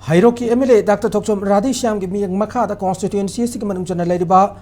Hairoki MLA Dr. Thokchom Radhishyam gi miyang makha constituency sig manung chana leiriba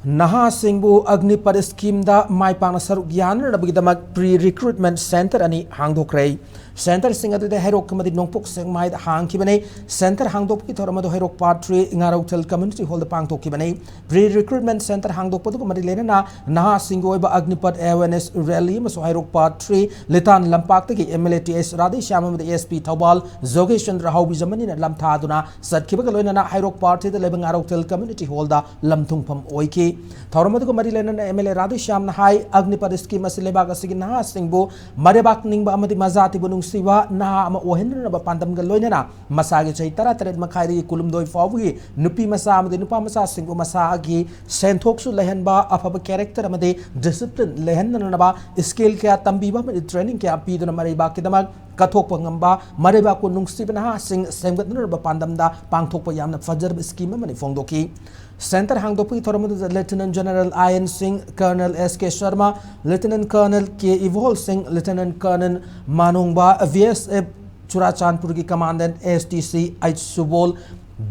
Naha Singbu Agnipath scheme da maipang saruk yan rabgidamak pre-recruitment center ani Hangdokhre center singadu de Hairok kamadi nongpok sengmai da hangkibane center Hangdok ki thoramadu Hairok part 3 Ngarautel community hall da pangtok kibane pre-recruitment center Hangdok padu kamadi lena na Naha Singbu ba Agnipath awareness rally maso Hairok part 3 litan lampak ki MLA TS Radhishyam amadi ASP Thobal Zogeshan Rahaubi zamani na lamtha duna satkiba loina na Hairok part 3 da lebang Ngarautel community hall da lamthungpham oiki Thauramadu Mari Lenan MLA Radhishyam Hai Agnipath scheme Silebag Signa Singbo Marebak Ningba Amadi Mazati Bunung Siva Naha Ama Ohenra Pandam Galoina Masagi Chaitara Tred Makai Kulumdoi Fawi Nupi Masam the Nupa Masa Singbo Masagi Sentoksu Lehenba Afaba character Amade discipline Lehenanaba skill care Tambiba training care Pidana Maribaki Damag Katok Pangamba Mareba Kunung Sibana Sing Semgatner Pandamda Pangtok Yam Fajar scheme Mani Fondoki Center Hangdokhre Thoramadu Lieutenant General Ian Singh, Colonel S.K. Sharma, Lieutenant Colonel K. Evol Singh, Lieutenant Colonel Manungba, VSF Churachandpur ki Commandant STC H. Subol,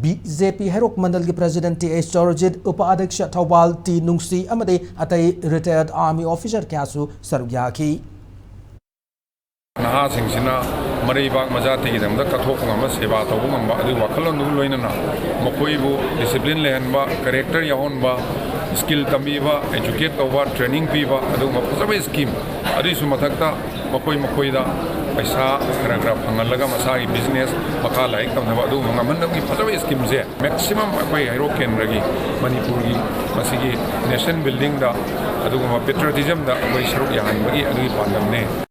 BJP Hairok Mandal ki President T.H. Chorjit, Upa-Adhyaksha Thobal T. Nungsi, Amade Atai Retired Army Officer Kyasu Sarugyaki. Naha Singh Maribak Majati the Katokama Seva Tobumba, Wakalon Luinana, Mokoibu, discipline Lehanba, character Yahonba, skill Tamiva, educate over training Piva, Aduma Pasawa scheme, Adisumatakta, Mokoida, Paisa, Paragraph, Hangalaga Masai business, Makala, Kamadu, Mamanda, Pasawa schemes there. Maximum Hirokan Ragi, Manipuri, Masigi, nation building the Aduma patriotism, the Waisru Yan, Adi Pandamne.